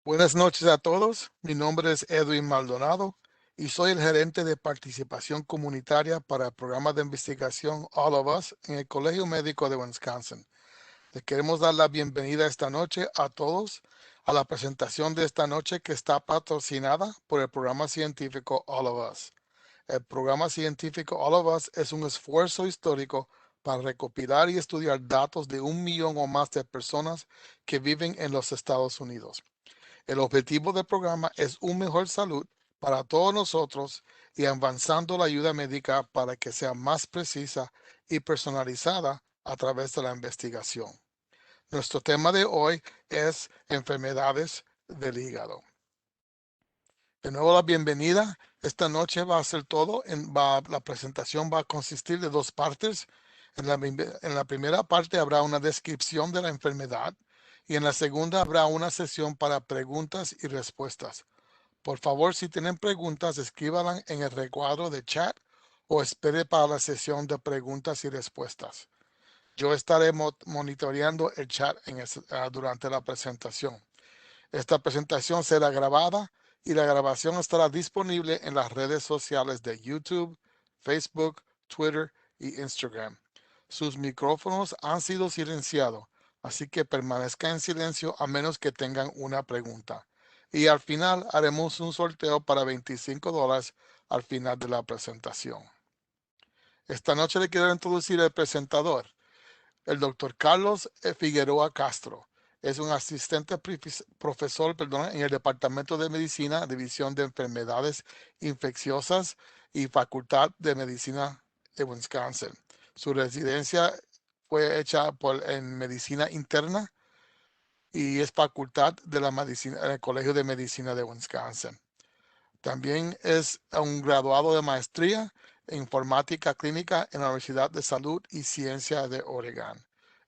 Buenas noches a todos. Mi nombre es Edwin Maldonado y soy el gerente de participación comunitaria para el programa de investigación All of Us en el Colegio Médico de Wisconsin. Les queremos dar la bienvenida esta noche a todos a la presentación de esta noche que está patrocinada por el programa científico All of Us. El programa científico All of Us es un esfuerzo histórico para recopilar y estudiar datos de 1 millón o más de personas que viven en los Estados Unidos. El objetivo del programa es una mejor salud para todos nosotros y avanzando la ayuda médica para que sea más precisa y personalizada a través de la investigación. Nuestro tema de hoy es enfermedades del hígado. De nuevo la bienvenida. Esta noche va a ser todo. La presentación va a consistir de dos partes. En la primera parte habrá una descripción de la enfermedad y en la segunda habrá una sesión para preguntas y respuestas. Por favor, si tienen preguntas, escríbanlas en el recuadro de chat o espere para la sesión de preguntas y respuestas. Yo estaré monitoreando el chat durante la presentación. Esta presentación será grabada y la grabación estará disponible en las redes sociales de YouTube, Facebook, Twitter y Instagram. Sus micrófonos han sido silenciados, así que permanezca en silencio a menos que tengan una pregunta. Y al final haremos un sorteo para $25 al final de la presentación. Esta noche le quiero introducir al presentador. El doctor Carlos Figueroa Castro es un asistente profesor en el Departamento de Medicina, División de Enfermedades Infecciosas y Facultad de Medicina de Wisconsin. Su residencia fue hecha en Medicina Interna y es facultad de la medicina, en el Colegio de Medicina de Wisconsin. También es un graduado de maestría en informática clínica en la Universidad de Salud y Ciencia de Oregon.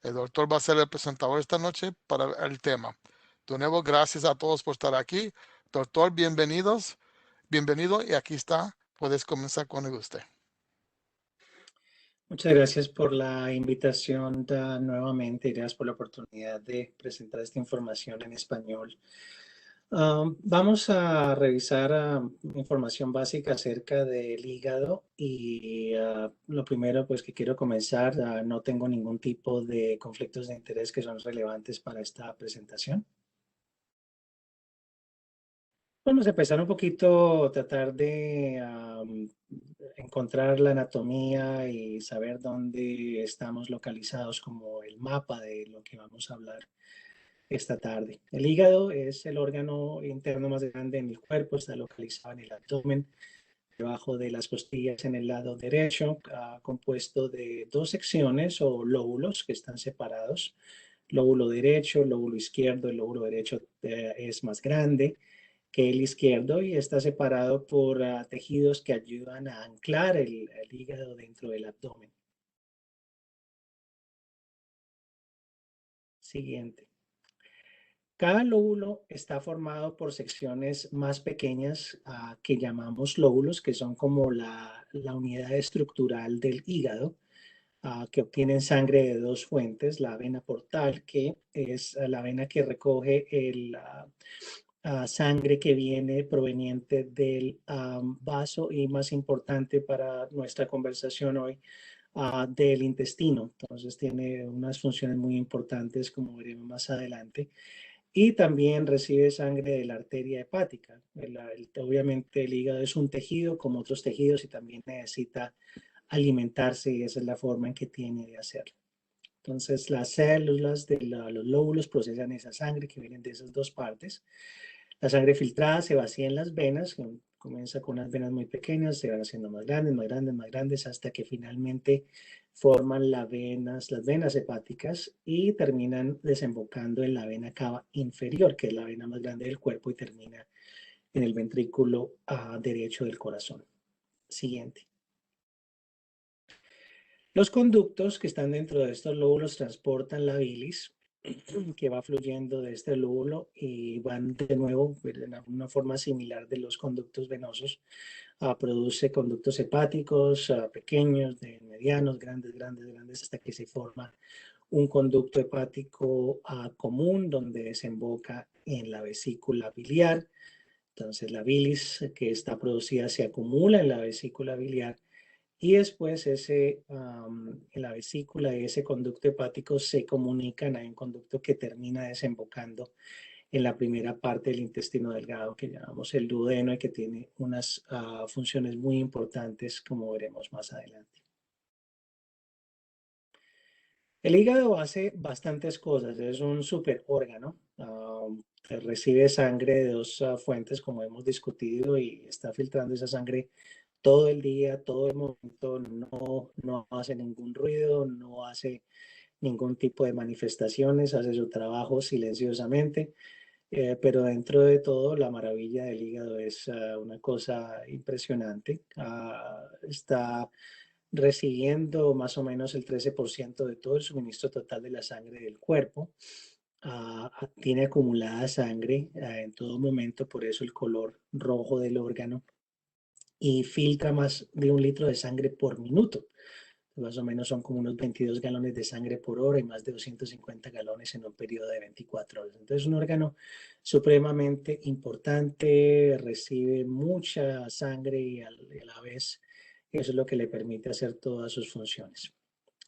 El doctor va a ser el presentador esta noche para el tema. De nuevo, gracias a todos por estar aquí. Doctor, bienvenido y aquí está. Puedes comenzar con usted. Muchas gracias por la invitación nuevamente y gracias por la oportunidad de presentar esta información en español. Vamos a revisar información básica acerca del hígado y lo primero pues que quiero comenzar, no tengo ningún tipo de conflictos de interés que son relevantes para esta presentación. Vamos a empezar un poquito, tratar de encontrar la anatomía y saber dónde estamos localizados como el mapa de lo que vamos a hablar esta tarde. El hígado es el órgano interno más grande en el cuerpo, está localizado en el abdomen, debajo de las costillas en el lado derecho, compuesto de dos secciones o lóbulos que están separados. Lóbulo derecho, lóbulo izquierdo, el lóbulo derecho es más grande que el izquierdo y está separado por tejidos que ayudan a anclar el hígado dentro del abdomen. Siguiente. Cada lóbulo está formado por secciones más pequeñas que llamamos lóbulos, que son como la unidad estructural del hígado, que obtienen sangre de dos fuentes, la vena portal, que es la vena que recoge sangre que viene proveniente del vaso y más importante para nuestra conversación hoy, del intestino. Entonces tiene unas funciones muy importantes como veremos más adelante. Y también recibe sangre de la arteria hepática. Obviamente el hígado es un tejido como otros tejidos y también necesita alimentarse y esa es la forma en que tiene de hacerlo. Entonces las células de los lóbulos procesan esa sangre que vienen de esas dos partes. La sangre filtrada se vacía en las venas, comienza con unas venas muy pequeñas, se van haciendo más grandes, más grandes, más grandes, hasta que finalmente forman las venas hepáticas y terminan desembocando en la vena cava inferior, que es la vena más grande del cuerpo y termina en el ventrículo derecho del corazón. Siguiente. Los conductos que están dentro de estos lóbulos transportan la bilis que va fluyendo de este lóbulo y van de nuevo de una forma similar de los conductos venosos. Produce conductos hepáticos pequeños, de medianos, grandes, grandes, grandes, hasta que se forma un conducto hepático común donde desemboca en la vesícula biliar. Entonces la bilis que está producida se acumula en la vesícula biliar y después en la vesícula y ese conducto hepático se comunican. Hay un conducto que termina desembocando en la primera parte del intestino delgado que llamamos el duodeno y que tiene unas funciones muy importantes, como veremos más adelante. El hígado hace bastantes cosas, es un superórgano. Recibe sangre de dos fuentes, como hemos discutido, y está filtrando esa sangre todo el día, todo el momento. No hace ningún ruido, no hace ningún tipo de manifestaciones, hace su trabajo silenciosamente. Pero dentro de todo, la maravilla del hígado es una cosa impresionante. Está recibiendo más o menos el 13% de todo el suministro total de la sangre del cuerpo. Tiene acumulada sangre en todo momento, por eso el color rojo del órgano, y filtra más de 1 litro de sangre por minuto. Más o menos son como unos 22 galones de sangre por hora y más de 250 galones en un periodo de 24 horas. Entonces es un órgano supremamente importante, recibe mucha sangre y a la vez eso es lo que le permite hacer todas sus funciones.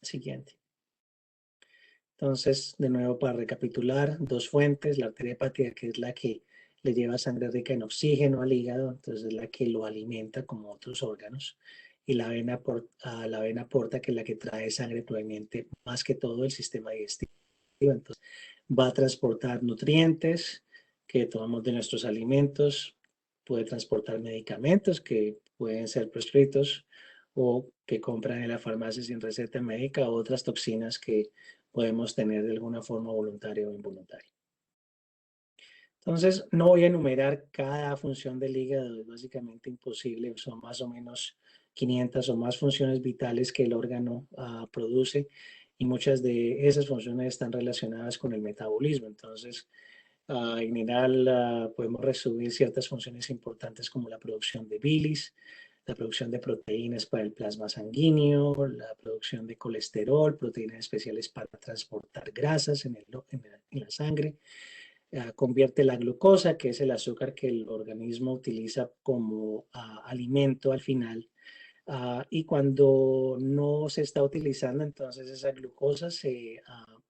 Siguiente. Entonces, de nuevo para recapitular, dos fuentes, la arteria hepática, que es la que le lleva sangre rica en oxígeno al hígado, entonces es la que lo alimenta como otros órganos, y la vena porta, que es la que trae sangre proveniente más que todo del sistema digestivo. Entonces, va a transportar nutrientes que tomamos de nuestros alimentos, puede transportar medicamentos que pueden ser prescritos o que compran en la farmacia sin receta médica, o otras toxinas que podemos tener de alguna forma voluntaria o involuntaria. Entonces, no voy a enumerar cada función del hígado, es básicamente imposible, son más o menos 500 o más funciones vitales que el órgano produce, y muchas de esas funciones están relacionadas con el metabolismo. Entonces, en general, podemos resumir ciertas funciones importantes como la producción de bilis, la producción de proteínas para el plasma sanguíneo, la producción de colesterol, proteínas especiales para transportar grasas en la sangre. Convierte la glucosa, que es el azúcar que el organismo utiliza como alimento al final. Y cuando no se está utilizando, entonces esa glucosa se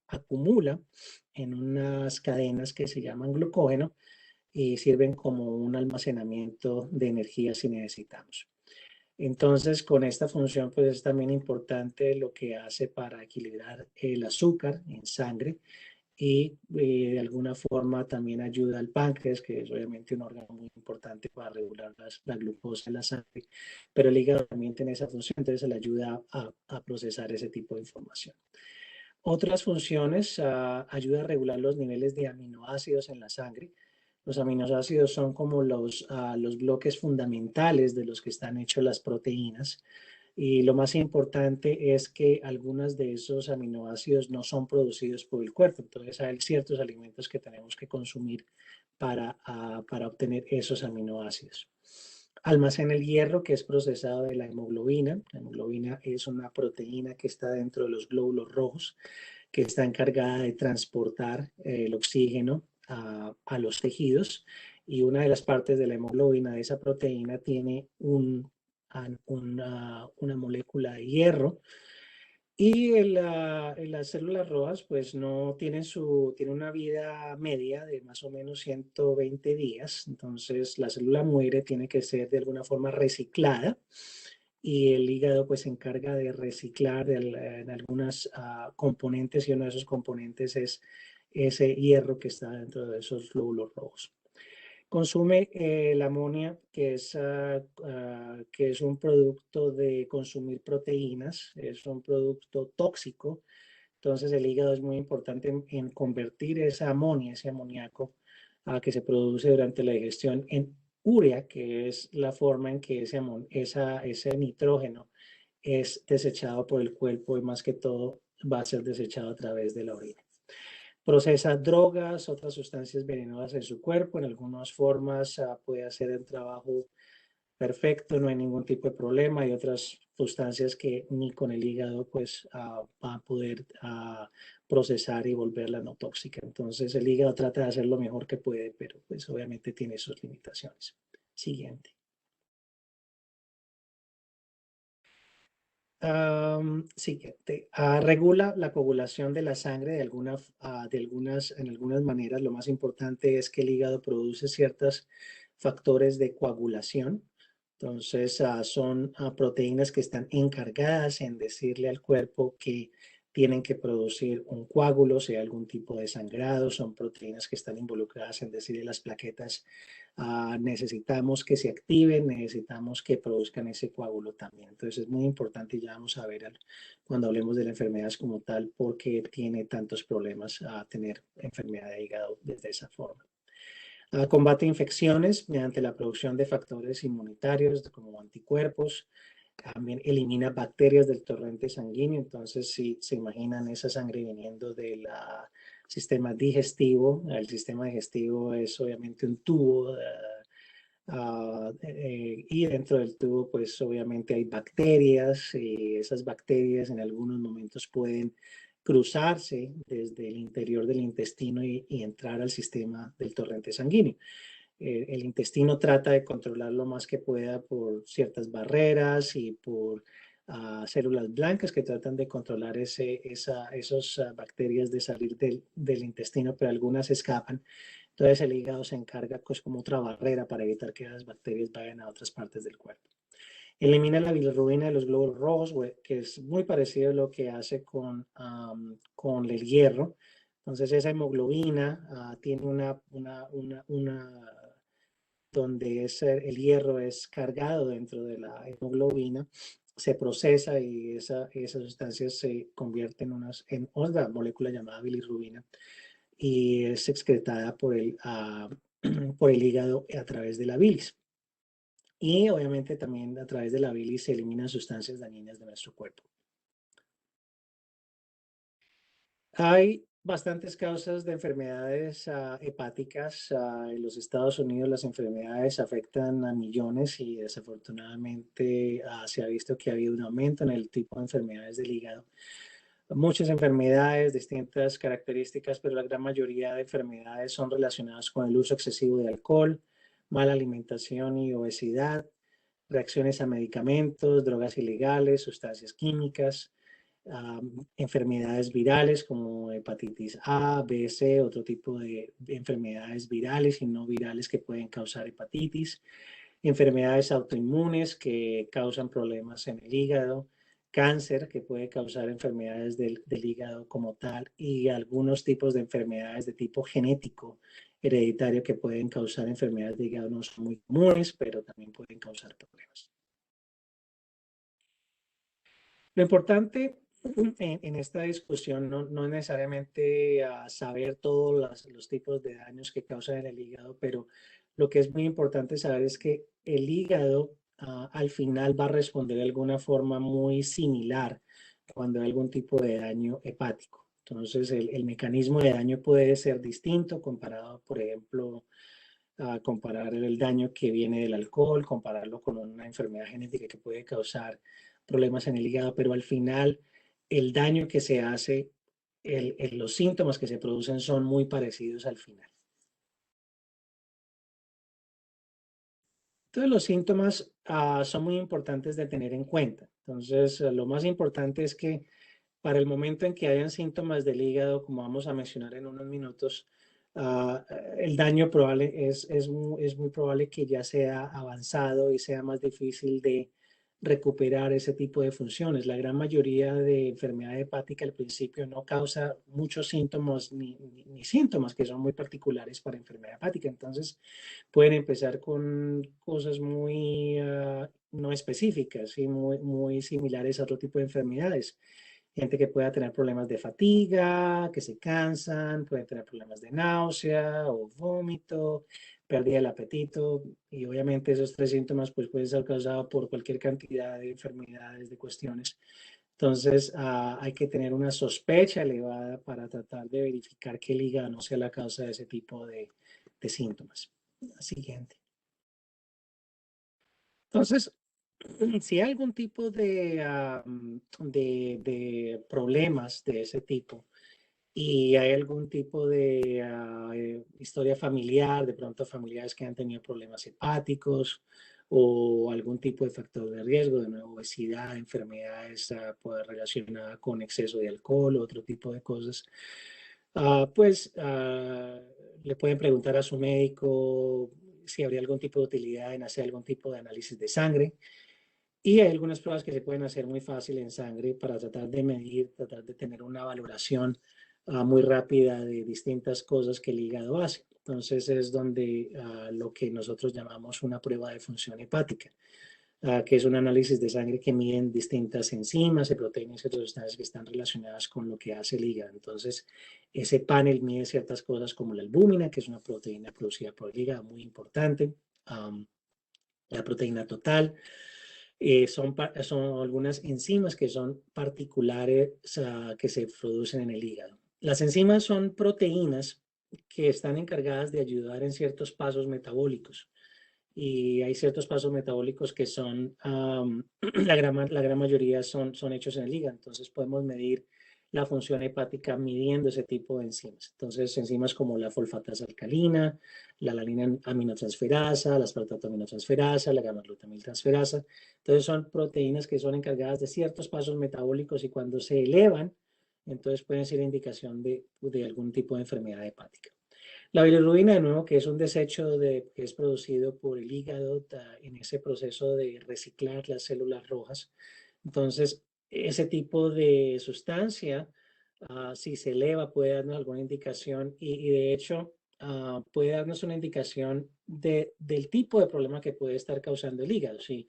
acumula en unas cadenas que se llaman glucógeno y sirven como un almacenamiento de energía si necesitamos. Entonces, con esta función, pues es también importante lo que hace para equilibrar el azúcar en sangre, y de alguna forma también ayuda al páncreas, que es obviamente un órgano muy importante para regular la glucosa en la sangre, pero el hígado también tiene esa función, entonces le ayuda a procesar ese tipo de información. Otras funciones, ayuda a regular los niveles de aminoácidos en la sangre. Los aminoácidos son como los bloques fundamentales de los que están hechos las proteínas. Y lo más importante es que algunos de esos aminoácidos no son producidos por el cuerpo. Entonces hay ciertos alimentos que tenemos que consumir para obtener esos aminoácidos. Almacena el hierro, que es procesado de la hemoglobina. La hemoglobina es una proteína que está dentro de los glóbulos rojos, que está encargada de transportar el oxígeno a los tejidos. Y una de las partes de la hemoglobina, de esa proteína, tiene una molécula de hierro, y las células rojas pues no tienen tiene una vida media de más o menos 120 días, entonces la célula muere, tiene que ser de alguna forma reciclada, y el hígado pues se encarga de reciclar en algunas componentes, y uno de esos componentes es ese hierro que está dentro de esos glóbulos rojos. Consume la amonia, que es un producto de consumir proteínas, es un producto tóxico. Entonces el hígado es muy importante en convertir esa amonia, ese amoníaco que se produce durante la digestión, en urea, que es la forma en que ese nitrógeno es desechado por el cuerpo, y más que todo va a ser desechado a través de la orina. Procesa drogas, otras sustancias venenosas en su cuerpo. En algunas formas puede hacer el trabajo perfecto, no hay ningún tipo de problema. Hay otras sustancias que ni con el hígado pues va a poder procesar y volverla no tóxica. Entonces el hígado trata de hacer lo mejor que puede, pero pues obviamente tiene sus limitaciones. Siguiente. Siguiente. Regula la coagulación de la sangre de en algunas maneras. Lo más importante es que el hígado produce ciertos factores de coagulación. Entonces, son proteínas que están encargadas en decirle al cuerpo que tienen que producir un coágulo, si hay algún tipo de sangrado. Son proteínas que están involucradas en decirle a las plaquetas necesitamos que se activen, necesitamos que produzcan ese coágulo también. Entonces es muy importante, y ya vamos a ver cuando hablemos de la enfermedad como tal, por qué tiene tantos problemas a tener enfermedad de hígado desde esa forma. Combate infecciones mediante la producción de factores inmunitarios como anticuerpos. También elimina bacterias del torrente sanguíneo. Entonces, si se imaginan esa sangre viniendo del sistema digestivo, el sistema digestivo es obviamente un tubo y dentro del tubo pues obviamente hay bacterias y esas bacterias en algunos momentos pueden cruzarse desde el interior del intestino y entrar al sistema del torrente sanguíneo. El intestino trata de controlar lo más que pueda por ciertas barreras y por células blancas que tratan de controlar esas bacterias de salir del intestino, pero algunas escapan. Entonces el hígado se encarga pues como otra barrera para evitar que las bacterias vayan a otras partes del cuerpo. Elimina la bilirrubina de los glóbulos rojos, que es muy parecido a lo que hace con el hierro. Entonces esa hemoglobina tiene donde el hierro es cargado dentro de la hemoglobina, se procesa y esas sustancias se convierten en otra molécula llamada bilirrubina y es excretada por el hígado a través de la bilis. Y obviamente también a través de la bilis se eliminan sustancias dañinas de nuestro cuerpo. Hay bastantes causas de enfermedades hepáticas. En los Estados Unidos las enfermedades afectan a millones y desafortunadamente se ha visto que ha habido un aumento en el tipo de enfermedades del hígado. Muchas enfermedades, distintas características, pero la gran mayoría de enfermedades son relacionadas con el uso excesivo de alcohol, mala alimentación y obesidad, reacciones a medicamentos, drogas ilegales, sustancias químicas, enfermedades virales como hepatitis A, B, C, otro tipo de enfermedades virales y no virales que pueden causar hepatitis, enfermedades autoinmunes que causan problemas en el hígado, cáncer que puede causar enfermedades del hígado como tal y algunos tipos de enfermedades de tipo genético hereditario que pueden causar enfermedades de hígado. No son muy comunes, pero también pueden causar problemas. Lo importante en esta discusión no es necesariamente saber todos los tipos de daños que causan en el hígado, pero lo que es muy importante saber es que el hígado al final va a responder de alguna forma muy similar cuando hay algún tipo de daño hepático. Entonces, el mecanismo de daño puede ser distinto comparado, por ejemplo, a comparar el daño que viene del alcohol, compararlo con una enfermedad genética que puede causar problemas en el hígado, pero al final el daño que se hace, los síntomas que se producen son muy parecidos al final. Entonces los síntomas son muy importantes de tener en cuenta. Entonces lo más importante es que para el momento en que hayan síntomas del hígado, como vamos a mencionar en unos minutos, el daño probable es muy probable que ya sea avanzado y sea más difícil de recuperar ese tipo de funciones. La gran mayoría de enfermedad hepática al principio no causa muchos síntomas ni síntomas que son muy particulares para enfermedad hepática. Entonces pueden empezar con cosas muy no específicas y muy similares a otro tipo de enfermedades. Gente que pueda tener problemas de fatiga, que se cansan, pueden tener problemas de náusea o vómito, pérdida del apetito y obviamente esos tres síntomas pues pueden ser causados por cualquier cantidad de enfermedades, de cuestiones. Entonces hay que tener una sospecha elevada para tratar de verificar que el hígado no sea la causa de ese tipo de síntomas. La siguiente. Entonces, Si hay algún tipo de problemas de ese tipo y hay algún tipo de historia familiar, de pronto familiares que han tenido problemas hepáticos o algún tipo de factor de riesgo, de nuevo obesidad, enfermedades pues, relacionadas con exceso de alcohol, otro tipo de cosas, pues le pueden preguntar a su médico si habría algún tipo de utilidad en hacer algún tipo de análisis de sangre. Y hay algunas pruebas que se pueden hacer muy fácil en sangre para tratar de medir, tratar de tener una valoración muy rápida de distintas cosas que el hígado hace. Entonces es donde lo que nosotros llamamos una prueba de función hepática, que es un análisis de sangre que miden distintas enzimas y proteínas y otras sustancias que están relacionadas con lo que hace el hígado. Entonces ese panel mide ciertas cosas como la albúmina, que es una proteína producida por el hígado muy importante, la proteína total, son algunas enzimas que son particulares que se producen en el hígado. Las enzimas son proteínas que están encargadas de ayudar en ciertos pasos metabólicos. Y hay ciertos pasos metabólicos que son, la gran mayoría son hechos en el hígado. Entonces podemos medir la función hepática midiendo ese tipo de enzimas. Entonces, enzimas como la fosfatasa alcalina, la alanina aminotransferasa, la aspartato aminotransferasa, la gamma-glutamiltransferasa. Entonces, son proteínas que son encargadas de ciertos pasos metabólicos y cuando se elevan, entonces pueden ser indicación de algún tipo de enfermedad hepática. La bilirrubina, de nuevo, que es un desecho que es producido por el hígado en ese proceso de reciclar las células rojas. Entonces, ese tipo de sustancia, si se eleva, puede darnos alguna indicación y de hecho puede darnos una indicación del tipo de problema que puede estar causando el hígado. Sí,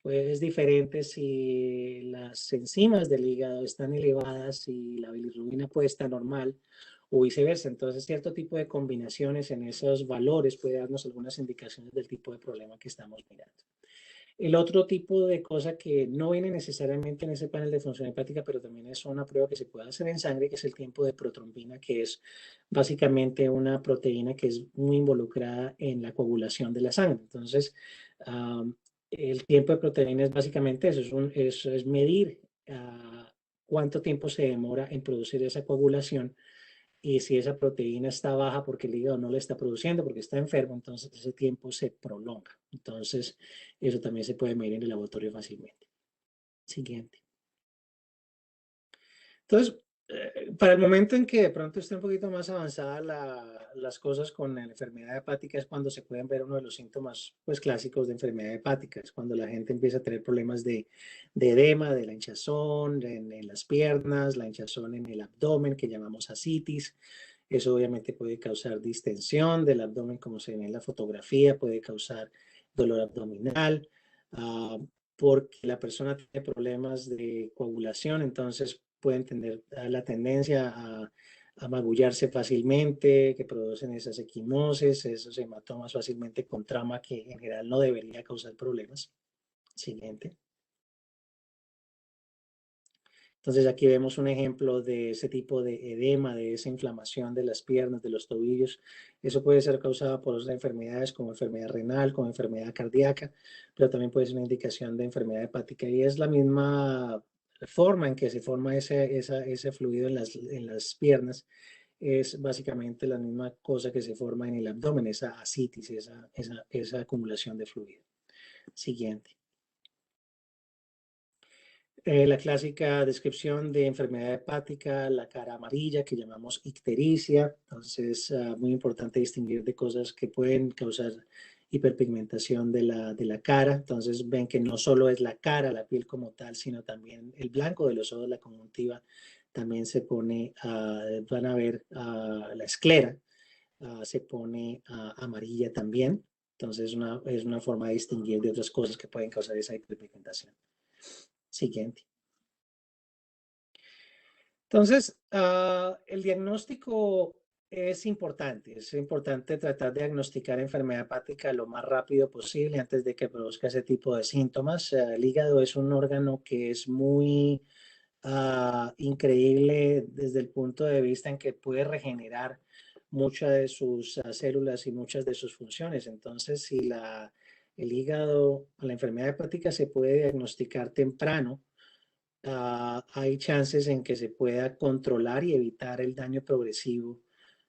pues es diferente si las enzimas del hígado están elevadas y la bilirrubina puede estar normal o viceversa. Entonces, cierto tipo de combinaciones en esos valores puede darnos algunas indicaciones del tipo de problema que estamos mirando. El otro tipo de cosa que no viene necesariamente en ese panel de función hepática, pero también es una prueba que se puede hacer en sangre, que es el tiempo de protrombina, que es básicamente una proteína que es muy involucrada en la coagulación de la sangre. Entonces, el tiempo de proteína es básicamente eso, es medir cuánto tiempo se demora en producir esa coagulación y si esa proteína está baja porque el hígado no la está produciendo, porque está enfermo, entonces ese tiempo se prolonga. Entonces, eso también se puede medir en el laboratorio fácilmente. Siguiente. Entonces, para el momento en que de pronto esté un poquito más avanzada las cosas con la enfermedad hepática es cuando se pueden ver uno de los síntomas pues, clásicos de enfermedad hepática, es cuando la gente empieza a tener problemas de edema, de la hinchazón en las piernas, la hinchazón en el abdomen que llamamos ascitis. Eso obviamente puede causar distensión del abdomen como se ve en la fotografía, puede causar dolor abdominal. Porque la persona tiene problemas de coagulación, entonces pueden tener la tendencia a magullarse fácilmente, que producen esas equimosis, esos hematomas fácilmente con trauma que en general no debería causar problemas. Siguiente. Entonces aquí vemos un ejemplo de ese tipo de edema, de esa inflamación de las piernas, de los tobillos. Eso puede ser causado por otras enfermedades como enfermedad renal, como enfermedad cardíaca, pero también puede ser una indicación de enfermedad hepática y es la misma forma en que se forma ese fluido en las piernas. Es básicamente la misma cosa que se forma en el abdomen, esa ascitis, esa acumulación de fluido. Siguiente. La clásica descripción de enfermedad hepática, la cara amarilla que llamamos ictericia. Entonces es muy importante distinguir de cosas que pueden causar hiperpigmentación de la cara. Entonces ven que no solo es la cara, la piel como tal, sino también el blanco de los ojos, la conjuntiva, también se pone, van a ver la esclera, se pone amarilla también. Entonces es una forma de distinguir de otras cosas que pueden causar esa hiperpigmentación. Siguiente. Entonces, el diagnóstico es importante tratar de diagnosticar enfermedad hepática lo más rápido posible antes de que produzca ese tipo de síntomas. El hígado es un órgano que es muy increíble desde el punto de vista en que puede regenerar muchas de sus células y muchas de sus funciones. Entonces, si el hígado, la enfermedad hepática se puede diagnosticar temprano. Hay chances en que se pueda controlar y evitar el daño progresivo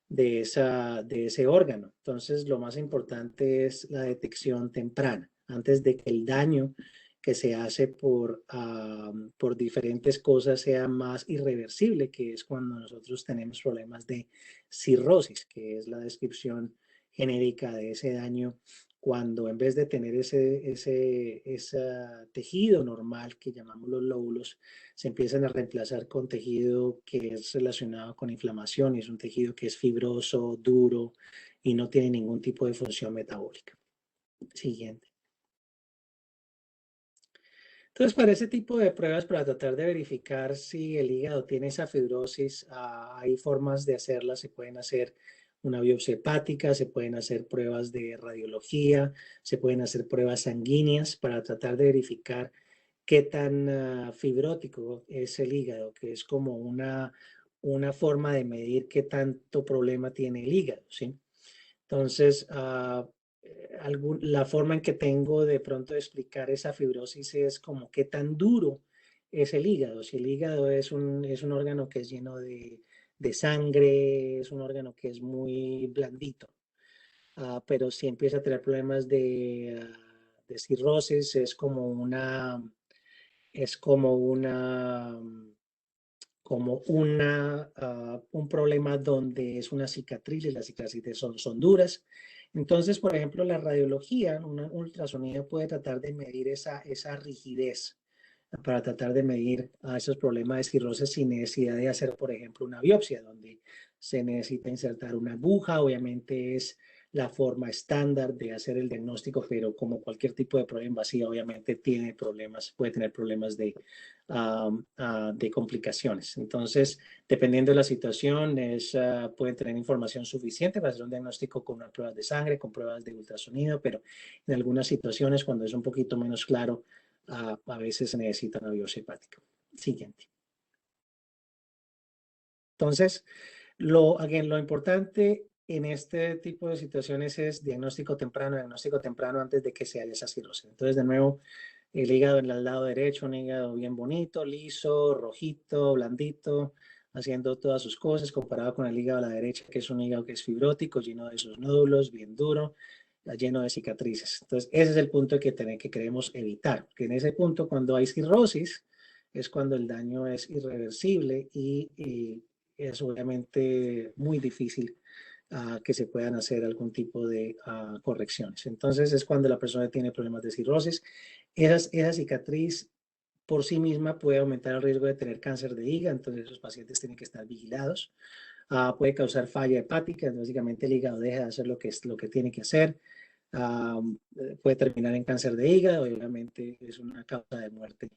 de ese órgano. Entonces, lo más importante es la detección temprana, antes de que el daño que se hace por diferentes cosas sea más irreversible, que es cuando nosotros tenemos problemas de cirrosis, que es la descripción genérica de ese daño, cuando en vez de tener ese tejido normal que llamamos los lóbulos, se empiezan a reemplazar con tejido que es relacionado con inflamación y es un tejido que es fibroso, duro y no tiene ningún tipo de función metabólica. Siguiente. Entonces, para ese tipo de pruebas, para tratar de verificar si el hígado tiene esa fibrosis, hay formas de hacerlas. Se pueden hacer una biopsia hepática, se pueden hacer pruebas de radiología, se pueden hacer pruebas sanguíneas para tratar de verificar qué tan fibrótico es el hígado, que es como una forma de medir qué tanto problema tiene el hígado, ¿sí? Entonces, la forma en que tengo de pronto de explicar esa fibrosis es como qué tan duro es el hígado. Si el hígado es un órgano que es lleno de sangre, es un órgano que es muy blandito, pero si empieza a tener problemas de cirrosis, es un problema donde es una cicatriz y las cicatrices son duras. Entonces, por ejemplo, la radiología, un ultrasonido puede tratar de medir esa rigidez para tratar de medir esos problemas de cirrosis sin necesidad de hacer, por ejemplo, una biopsia, donde se necesita insertar una aguja. Obviamente es la forma estándar de hacer el diagnóstico, pero como cualquier tipo de prueba invasiva, obviamente puede tener problemas de complicaciones. Entonces, dependiendo de la situación, pueden tener información suficiente para hacer un diagnóstico con unas pruebas de sangre, con pruebas de ultrasonido, pero en algunas situaciones, cuando es un poquito menos claro, a veces se necesita una biopsia hepática. Siguiente. Entonces, lo importante en este tipo de situaciones es diagnóstico temprano antes de que se haya esa cirrosis. Entonces, de nuevo, el hígado en el lado derecho, un hígado bien bonito, liso, rojito, blandito, haciendo todas sus cosas, comparado con el hígado a la derecha, que es un hígado que es fibrótico, lleno de sus nódulos, bien duro, lleno de cicatrices. Entonces, ese es el punto que queremos evitar, porque en ese punto, cuando hay cirrosis, es cuando el daño es irreversible y es obviamente muy difícil que se puedan hacer algún tipo de correcciones. Entonces es cuando la persona tiene problemas de cirrosis. Esa cicatriz por sí misma puede aumentar el riesgo de tener cáncer de hígado, entonces esos pacientes tienen que estar vigilados. Puede causar falla hepática, básicamente el hígado deja de hacer lo que tiene que hacer. Puede terminar en cáncer de hígado y obviamente es una causa de muerte,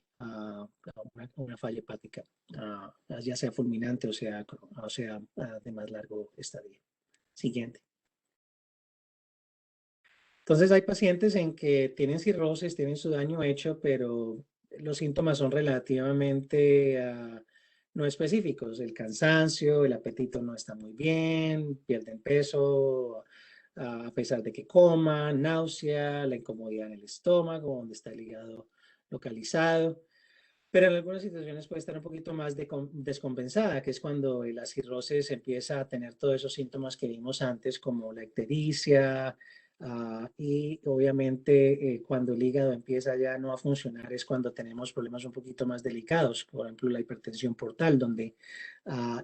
una falla hepática, ya sea fulminante o sea de más largo estadio. Siguiente. Entonces hay pacientes en que tienen cirrosis, tienen su daño hecho, pero los síntomas son relativamente no específicos. El cansancio, el apetito no está muy bien, pierden peso a pesar de que coman, náusea, la incomodidad en el estómago, donde está el hígado localizado. Pero en algunas situaciones puede estar un poquito más descompensada, que es cuando la cirrosis empieza a tener todos esos síntomas que vimos antes, como la ictericia, y obviamente cuando el hígado empieza ya no a funcionar es cuando tenemos problemas un poquito más delicados, por ejemplo la hipertensión portal, donde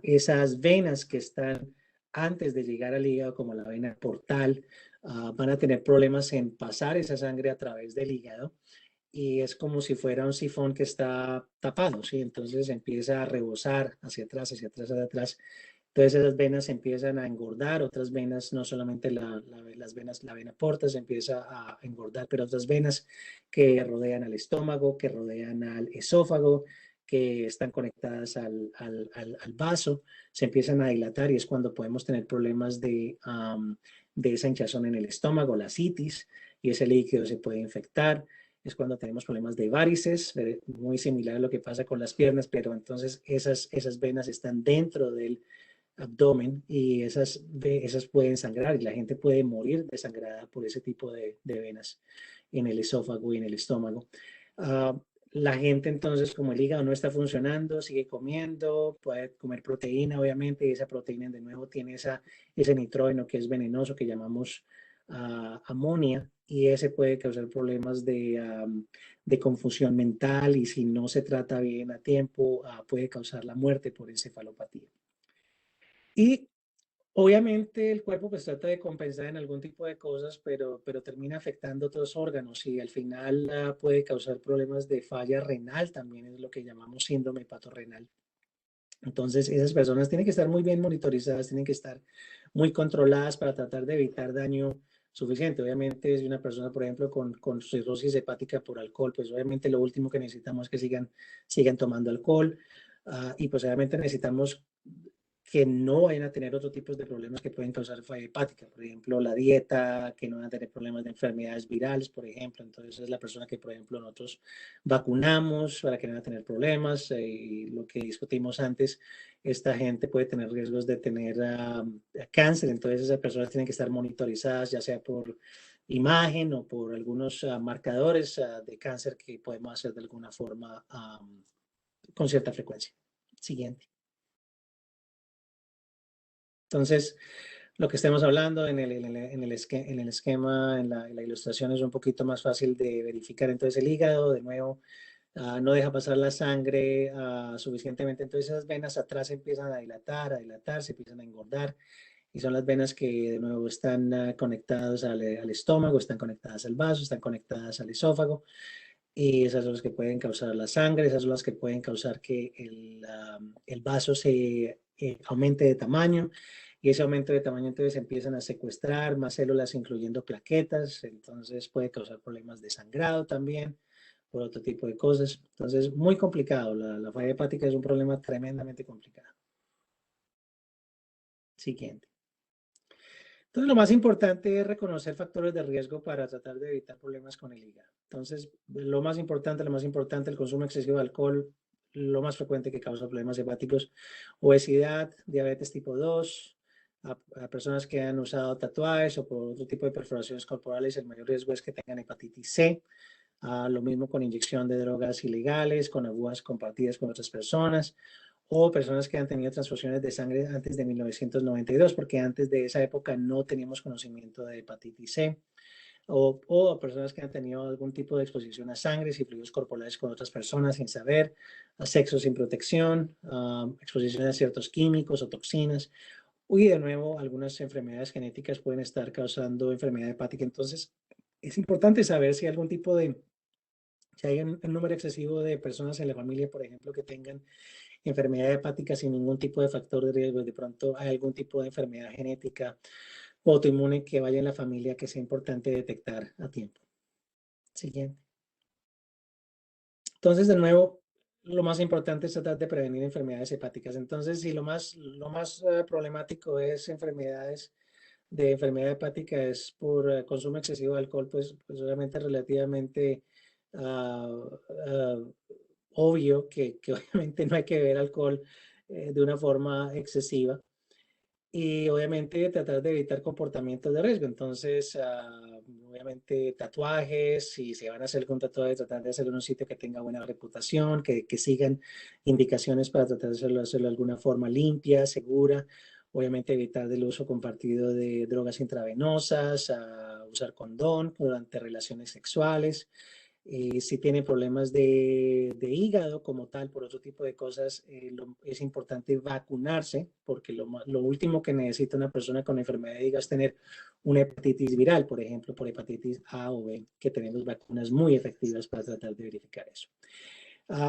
esas venas que están antes de llegar al hígado, como la vena portal, van a tener problemas en pasar esa sangre a través del hígado y es como si fuera un sifón que está tapado, ¿sí? Entonces empieza a rebosar hacia atrás, hacia atrás, hacia atrás. Entonces esas venas empiezan a engordar, otras venas, no solamente las venas, la vena porta se empieza a engordar, pero otras venas que rodean al estómago, que rodean al esófago, que están conectadas al vaso, se empiezan a dilatar y es cuando podemos tener problemas de esa hinchazón en el estómago, la citis, y ese líquido se puede infectar. Es cuando tenemos problemas de varices, muy similar a lo que pasa con las piernas, pero entonces esas venas están dentro del abdomen y esas pueden sangrar y la gente puede morir desangrada por ese tipo de venas. en el esófago y en el estómago. La gente entonces, como el hígado no está funcionando, sigue comiendo, puede comer proteína, obviamente, y esa proteína de nuevo tiene ese nitrógeno que es venenoso, que llamamos amonia, y ese puede causar problemas de confusión mental, y si no se trata bien a tiempo, puede causar la muerte por encefalopatía. Y obviamente el cuerpo pues trata de compensar en algún tipo de cosas, pero termina afectando otros órganos y al final puede causar problemas de falla renal, también es lo que llamamos síndrome hepatorrenal. Entonces esas personas tienen que estar muy bien monitorizadas, tienen que estar muy controladas para tratar de evitar daño suficiente. Obviamente si una persona, por ejemplo, con cirrosis hepática por alcohol, pues obviamente lo último que necesitamos es que sigan tomando alcohol. Y pues obviamente necesitamos que no vayan a tener otros tipos de problemas que pueden causar falla hepática. Por ejemplo, la dieta, que no van a tener problemas de enfermedades virales, por ejemplo. Entonces, es la persona que, por ejemplo, nosotros vacunamos para que no van a tener problemas. Y lo que discutimos antes, esta gente puede tener riesgos de tener cáncer. Entonces, esas personas tienen que estar monitorizadas, ya sea por imagen o por algunos marcadores de cáncer que podemos hacer de alguna forma con cierta frecuencia. Siguiente. Entonces, lo que estemos hablando en el esquema, en la ilustración es un poquito más fácil de verificar. Entonces, el hígado, de nuevo, no deja pasar la sangre suficientemente. Entonces, esas venas atrás empiezan a dilatar, se empiezan a engordar. Y son las venas que, de nuevo, están conectadas al estómago, están conectadas al vaso, están conectadas al esófago. Y esas son las que pueden causar la sangre, esas son las que pueden causar que el vaso se aumente de tamaño, y ese aumento de tamaño entonces empiezan a secuestrar más células, incluyendo plaquetas, entonces puede causar problemas de sangrado también, por otro tipo de cosas. Entonces, muy complicado, la falla hepática es un problema tremendamente complicado. Siguiente. Entonces, lo más importante es reconocer factores de riesgo para tratar de evitar problemas con el hígado. Entonces, lo más importante, el consumo excesivo de alcohol, lo más frecuente que causa problemas hepáticos, obesidad, diabetes tipo 2, a personas que han usado tatuajes o por otro tipo de perforaciones corporales, el mayor riesgo es que tengan hepatitis C. Lo mismo con inyección de drogas ilegales, con agujas compartidas con otras personas, o personas que han tenido transfusiones de sangre antes de 1992, porque antes de esa época no teníamos conocimiento de hepatitis C, o personas que han tenido algún tipo de exposición a sangre y fluidos corporales con otras personas sin saber, a sexo sin protección, exposición a ciertos químicos o toxinas, y de nuevo algunas enfermedades genéticas pueden estar causando enfermedad hepática. Entonces, es importante saber si hay un número excesivo de personas en la familia, por ejemplo, que tengan enfermedad hepática sin ningún tipo de factor de riesgo, de pronto hay algún tipo de enfermedad genética o autoinmune que vaya en la familia que sea importante detectar a tiempo. Siguiente. Entonces, de nuevo, lo más importante es tratar de prevenir enfermedades hepáticas. Entonces, si lo más problemático es enfermedades de enfermedad hepática es por consumo excesivo de alcohol, pues obviamente relativamente obvio que obviamente no hay que beber alcohol de una forma excesiva, y obviamente tratar de evitar comportamientos de riesgo. Entonces, obviamente tatuajes, si se van a hacer algún tatuaje, tratar de hacerlo en un sitio que tenga buena reputación, que sigan indicaciones para tratar de hacerlo de alguna forma limpia, segura. Obviamente evitar el uso compartido de drogas intravenosas, usar condón durante relaciones sexuales. Si tiene problemas de hígado como tal, por otro tipo de cosas, es importante vacunarse, porque lo último que necesita una persona con enfermedad de hígado es tener una hepatitis viral, por ejemplo, por hepatitis A o B, que tenemos vacunas muy efectivas para tratar de verificar eso.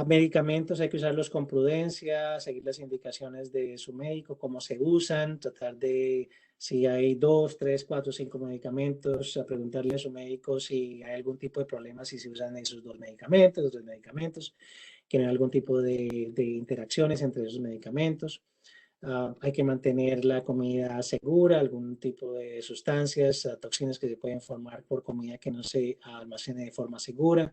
Medicamentos hay que usarlos con prudencia, seguir las indicaciones de su médico, cómo se usan, tratar de, si hay 2, 3, 4, 5 medicamentos, a preguntarle a su médico si hay algún tipo de problema, si se usan esos 2 medicamentos, los 2 medicamentos, que no hay algún tipo de interacciones entre esos medicamentos. Hay que mantener la comida segura, algún tipo de sustancias, toxinas que se pueden formar por comida que no se almacene de forma segura,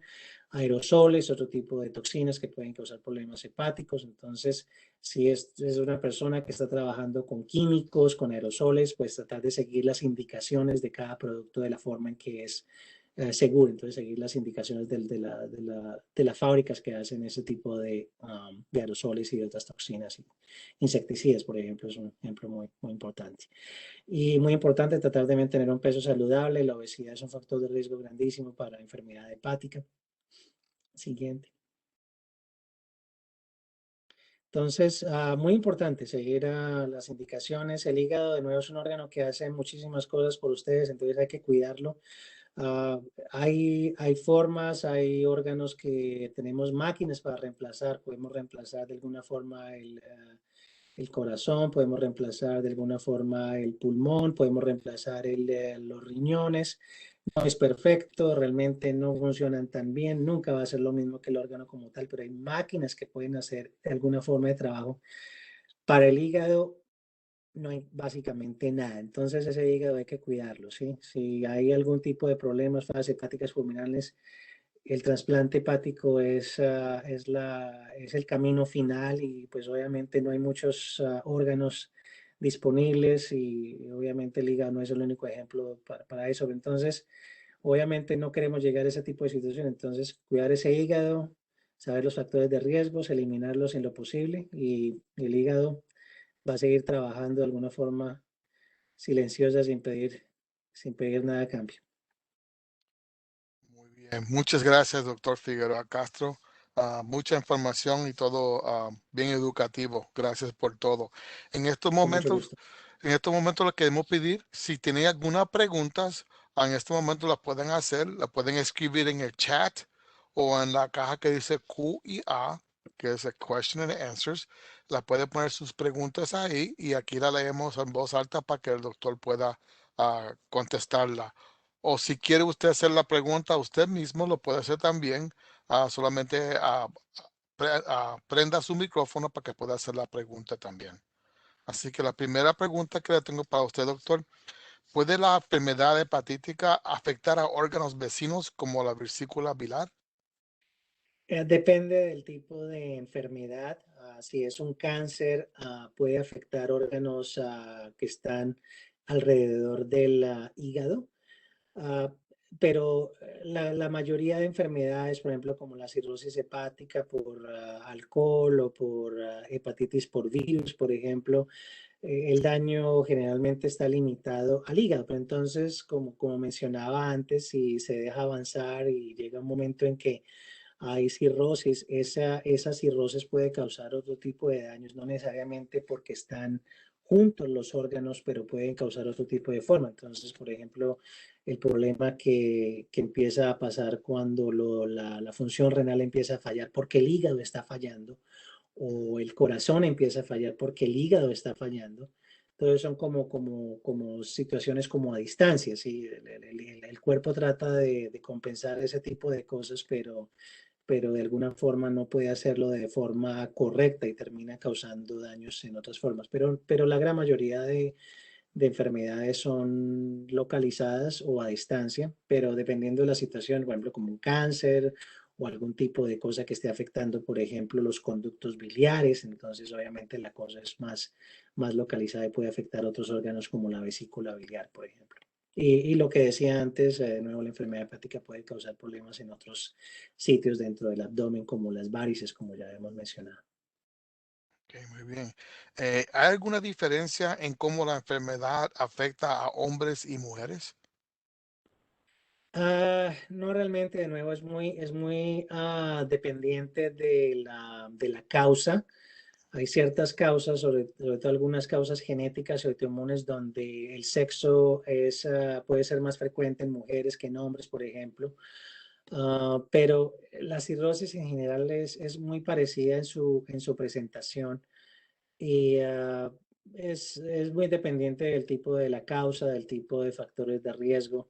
aerosoles, otro tipo de toxinas que pueden causar problemas hepáticos. Entonces, si es una persona que está trabajando con químicos, con aerosoles, pues tratar de seguir las indicaciones de cada producto de la forma en que es seguro. Entonces, seguir las indicaciones de las fábricas que hacen ese tipo de aerosoles y de otras toxinas. Y insecticidas, por ejemplo, es un ejemplo muy importante. Y muy importante tratar de mantener un peso saludable. La obesidad es un factor de riesgo grandísimo para enfermedad hepática. Siguiente. Entonces, muy importante seguir las indicaciones. El hígado, de nuevo, es un órgano que hace muchísimas cosas por ustedes, entonces hay que cuidarlo. Ah, hay formas, hay órganos que tenemos máquinas para reemplazar. Podemos reemplazar de alguna forma el corazón, podemos reemplazar de alguna forma el pulmón, podemos reemplazar los riñones. No es perfecto, realmente no funcionan tan bien, nunca va a ser lo mismo que el órgano como tal, pero hay máquinas que pueden hacer de alguna forma de trabajo. Para el hígado no hay básicamente nada, entonces ese hígado hay que cuidarlo, ¿sí? Si hay algún tipo de problemas, fallas hepáticas pulmonares, el trasplante hepático es el camino final y pues obviamente no hay muchos órganos disponibles y obviamente el hígado no es el único ejemplo para eso. Entonces, obviamente no queremos llegar a ese tipo de situación. Entonces, cuidar ese hígado, saber los factores de riesgos, eliminarlos en lo posible y el hígado va a seguir trabajando de alguna forma silenciosa sin pedir nada a cambio. Muy bien, muchas gracias, doctor Figueroa Castro. Mucha información y todo bien educativo. Gracias por todo. En estos Con mucho momentos, gusto. en estos momentos les queremos pedir, si tienen algunas preguntas, en este momento las pueden hacer, las pueden escribir en el chat o en la caja que dice Q y A, que es el Question and Answers. Las puede poner sus preguntas ahí y aquí la leemos en voz alta para que el doctor pueda contestarla. O si quiere usted hacer la pregunta a usted mismo, lo puede hacer también. Solamente prenda su micrófono para que pueda hacer la pregunta también. Así que la primera pregunta que le tengo para usted, doctor, ¿puede la enfermedad hepatítica afectar a órganos vecinos como la vesícula biliar? Depende del tipo de enfermedad. Si es un cáncer, puede afectar órganos que están alrededor del hígado. Ah, pero la mayoría de enfermedades, por ejemplo, como la cirrosis hepática por alcohol o por hepatitis por virus, por ejemplo, el daño generalmente está limitado al hígado. Pero entonces, como mencionaba antes, si se deja avanzar y llega un momento en que hay cirrosis, esa cirrosis puede causar otro tipo de daños, no necesariamente porque están juntos los órganos, pero pueden causar otro tipo de forma. Entonces, por ejemplo, el problema que empieza a pasar cuando la función renal empieza a fallar porque el hígado está fallando o el corazón empieza a fallar porque el hígado está fallando. Entonces son como situaciones como a distancia, ¿sí? El cuerpo trata de compensar ese tipo de cosas, pero de alguna forma no puede hacerlo de forma correcta y termina causando daños en otras formas. Pero la gran mayoría de enfermedades son localizadas o a distancia, pero dependiendo de la situación, por ejemplo, como un cáncer o algún tipo de cosa que esté afectando, por ejemplo, los conductos biliares, entonces obviamente la cosa es más localizada y puede afectar otros órganos como la vesícula biliar, por ejemplo. Y lo que decía antes, de nuevo, la enfermedad hepática puede causar problemas en otros sitios dentro del abdomen, como las varices, como ya hemos mencionado. Ok, muy bien. ¿Hay alguna diferencia en cómo la enfermedad afecta a hombres y mujeres? No realmente, de nuevo, es muy dependiente de la causa. Hay ciertas causas, sobre todo algunas causas genéticas y autoinmunes, donde el sexo puede ser más frecuente en mujeres que en hombres, por ejemplo. Pero la cirrosis en general es muy parecida en su presentación y es muy dependiente del tipo de la causa, del tipo de factores de riesgo.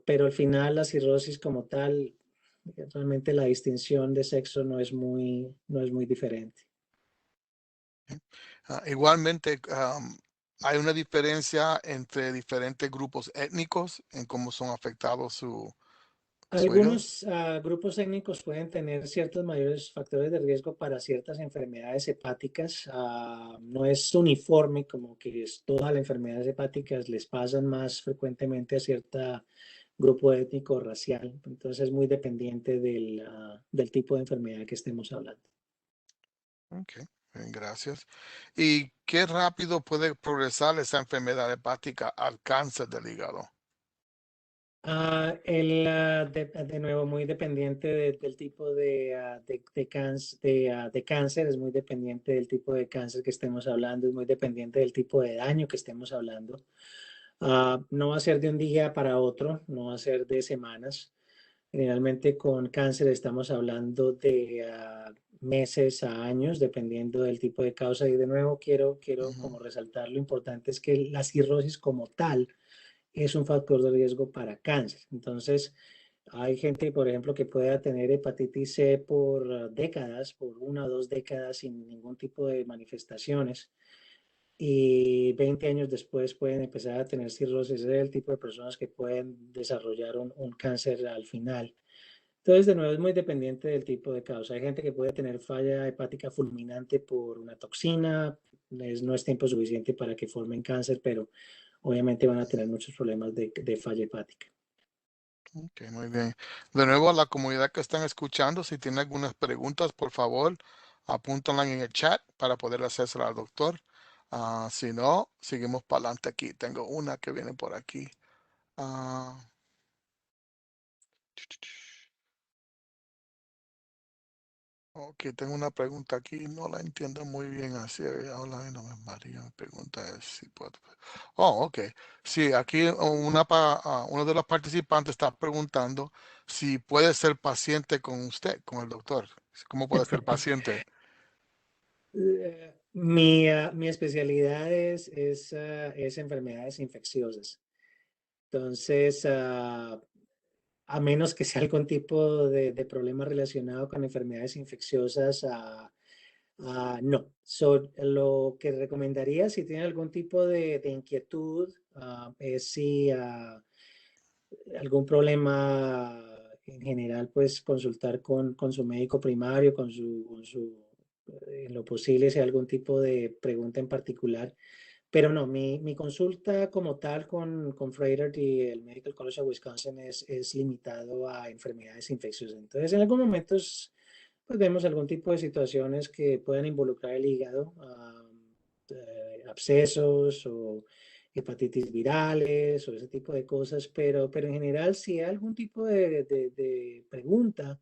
Pero al final la cirrosis como tal, realmente la distinción de sexo no es muy diferente. Igualmente, hay una diferencia entre diferentes grupos étnicos en cómo son afectados su hígado. Algunos grupos étnicos pueden tener ciertos mayores factores de riesgo para ciertas enfermedades hepáticas. No es uniforme, como que todas las enfermedades hepáticas les pasan más frecuentemente a cierta grupo étnico o racial. Entonces es muy dependiente del tipo de enfermedad que estemos hablando. Ok, bien, gracias. ¿Y qué rápido puede progresar esa enfermedad hepática al cáncer del hígado? De nuevo, muy dependiente del tipo de cáncer, es muy dependiente del tipo de cáncer que estemos hablando, es muy dependiente del tipo de daño que estemos hablando. No va a ser de un día para otro, no va a ser de semanas. Generalmente con cáncer estamos hablando de meses a años, dependiendo del tipo de causa. Y de nuevo quiero Ujú. como resaltar lo importante es que la cirrosis como tal es un factor de riesgo para cáncer. Entonces, hay gente, por ejemplo, que pueda tener hepatitis C por décadas, por 1 o 2 décadas sin ningún tipo de manifestaciones y 20 años después pueden empezar a tener cirrosis. Ese es el tipo de personas que pueden desarrollar un cáncer al final. Entonces, de nuevo, es muy dependiente del tipo de causa. Hay gente que puede tener falla hepática fulminante por una toxina, no es tiempo suficiente para que formen cáncer, pero obviamente van a tener muchos problemas de falla hepática. Ok, muy bien. De nuevo, a la comunidad que están escuchando, si tienen algunas preguntas, por favor, apúntanlas en el chat para poder hacérselas al doctor. Si no, seguimos para adelante aquí. Tengo una que viene por aquí. Ah, ok, tengo una pregunta aquí, no la entiendo muy bien así. Hola, mi nombre es María. Mi pregunta es si puedo. Oh, ok. Sí, aquí uno de los participantes está preguntando si puede ser paciente con usted, con el doctor. ¿Cómo puede ser paciente? Mi especialidad es enfermedades infecciosas. Entonces, a menos que sea algún tipo de problema relacionado con enfermedades infecciosas, no. Lo que recomendaría si tiene algún tipo de inquietud es si algún problema en general, pues consultar con su médico primario, en lo posible, si hay algún tipo de pregunta en particular. Pero no, mi consulta como tal con Froedtert y el Medical College of Wisconsin es limitado a enfermedades infecciosas. Entonces, en algunos momentos, pues vemos algún tipo de situaciones que puedan involucrar el hígado, abscesos o hepatitis virales o ese tipo de cosas, pero en general, si hay algún tipo de pregunta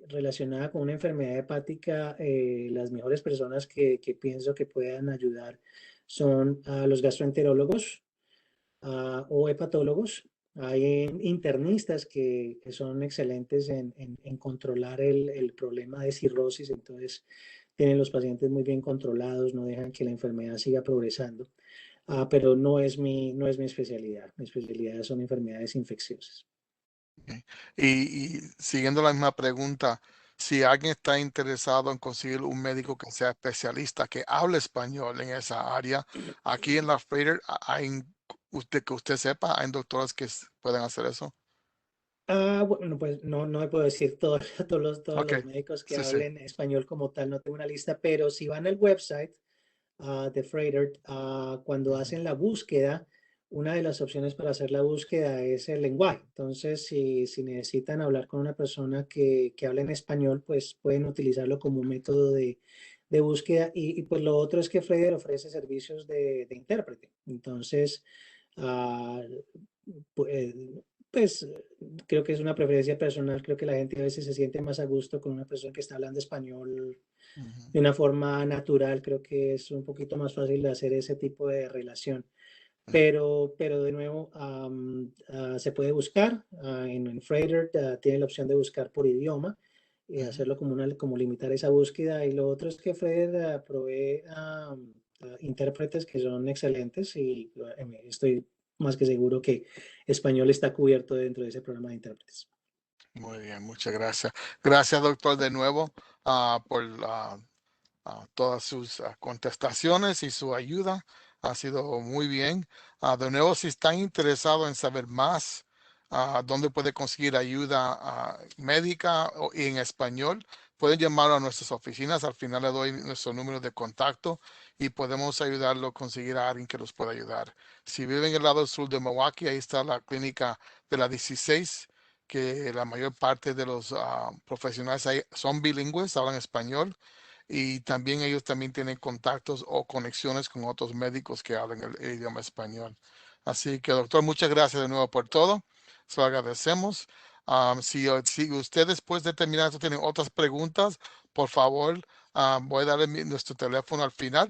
relacionada con una enfermedad hepática, las mejores personas que pienso que puedan ayudar son los gastroenterólogos o hepatólogos. Hay internistas que son excelentes en controlar el problema de cirrosis, entonces tienen los pacientes muy bien controlados, no dejan que la enfermedad siga progresando. Pero no es mi especialidad. Mi especialidad son enfermedades infecciosas. Ok. Y siguiendo la misma pregunta, si alguien está interesado en conseguir un médico que sea especialista, que hable español en esa área, aquí en la Freighter, que usted sepa, hay doctores que pueden hacer eso. Bueno, pues no me puedo decir todos Ok, los médicos que sí, sí. hablen español como tal, no tengo una lista, pero si van al website de Freighter, cuando Ujú, hacen la búsqueda, una de las opciones para hacer la búsqueda es el lenguaje. Entonces, si necesitan hablar con una persona que hable en español, pues pueden utilizarlo como un método de búsqueda. Pues lo otro es que Freighter ofrece servicios de intérprete. Entonces, ah, pues, pues creo que es una preferencia personal. Creo que la gente a veces se siente más a gusto con una persona que está hablando español ujú. de una forma natural. Creo que es un poquito más fácil de hacer ese tipo de relación. Pero de nuevo, se puede buscar en Freighter, tiene la opción de buscar por idioma y Ujú. hacerlo como limitar esa búsqueda. Y lo otro es que Freighter provee intérpretes que son excelentes y estoy más que seguro que español está cubierto dentro de ese programa de intérpretes. Muy bien, muchas gracias. Gracias, doctor, de nuevo, por todas sus contestaciones y su ayuda. Ha sido muy bien. De nuevo, si están interesados en saber más, dónde puede conseguir ayuda médica y en español, pueden llamar a nuestras oficinas. Al final le doy nuestro número de contacto y podemos ayudarlo a conseguir a alguien que los pueda ayudar. Si viven en el lado sur de Milwaukee, ahí está la clínica de la 16, que la mayor parte de los profesionales ahí son bilingües, hablan español, y también ellos también tienen contactos o conexiones con otros médicos que hablan el idioma español. Así que, doctor, muchas gracias de nuevo por todo. Se lo agradecemos. Si usted después de terminar esto tienen otras preguntas, por favor, voy a darle nuestro teléfono al final.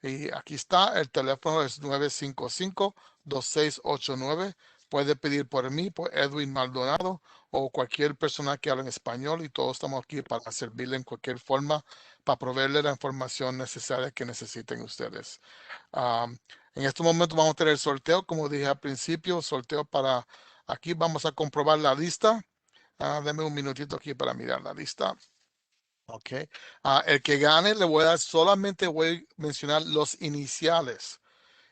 Y aquí está, el teléfono es 955-2689. Puede pedir por mí, por Edwin Maldonado o cualquier persona que hable en español y todos estamos aquí para servirle en cualquier forma, para proveerle la información necesaria que necesiten ustedes. Um, en este momento vamos a tener el sorteo, como dije al principio, sorteo para, aquí vamos a comprobar la lista. Deme un minutito aquí para mirar la lista. Ok. El que gane le voy a dar, solamente voy a mencionar los iniciales.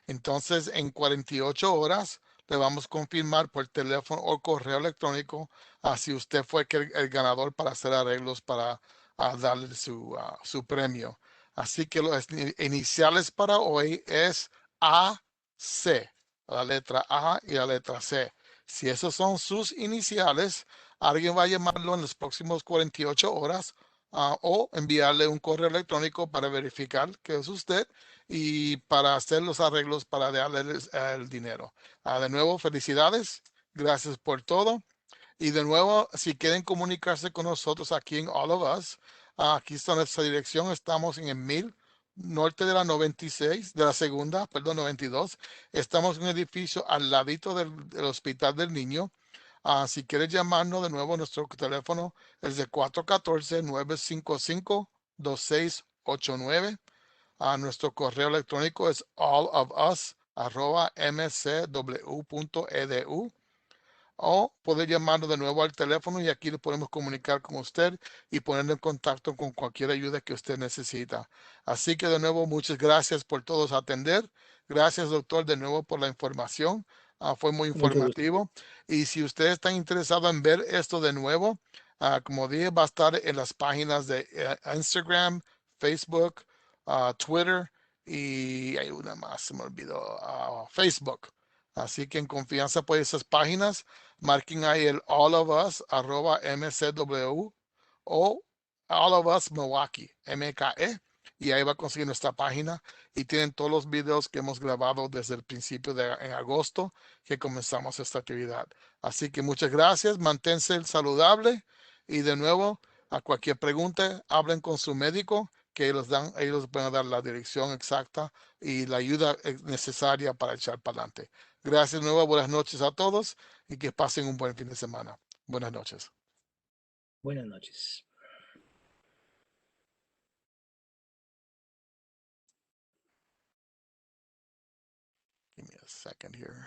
Entonces, en 48 horas le vamos a confirmar por teléfono o correo electrónico si usted fue el ganador para hacer arreglos para darle su premio. Así que los iniciales para hoy es AC, la letra A y la letra C. Si esos son sus iniciales, alguien va a llamarlo en los próximos 48 horas o enviarle un correo electrónico para verificar que es usted y para hacer los arreglos para darle el dinero. De nuevo, felicidades. Gracias por todo. Y de nuevo, si quieren comunicarse con nosotros aquí en All of Us, aquí está nuestra dirección. Estamos en el 1000 norte de la 96, de la segunda, perdón, 92. Estamos en un edificio al ladito del Hospital del Niño. Si quieres llamarnos de nuevo, nuestro teléfono es de 414-955-2689. Nuestro correo electrónico es allofus@mcw.edu o puede llamarnos de nuevo al teléfono y aquí le podemos comunicar con usted y ponerle en contacto con cualquier ayuda que usted necesita. Así que de nuevo, muchas gracias por todos atender. Gracias, doctor, de nuevo por la información. Fue muy Mucho gusto. informativo. Y si usted está interesado en ver esto de nuevo, como dije, va a estar en las páginas de Instagram, Facebook, Twitter y hay una más, se me olvidó, Facebook. Así que en confianza por esas páginas, marquen ahí el allofus@mcw o All of Us Milwaukee, MKE, y ahí va a conseguir nuestra página y tienen todos los videos que hemos grabado desde el principio en agosto que comenzamos esta actividad. Así que muchas gracias, manténse saludable y de nuevo, a cualquier pregunta, hablen con su médico que ellos van a dar la dirección exacta y la ayuda necesaria para echar para adelante. Gracias de nuevo, buenas noches a todos y que pasen un buen fin de semana. Buenas noches. Buenas noches. Give me a second here.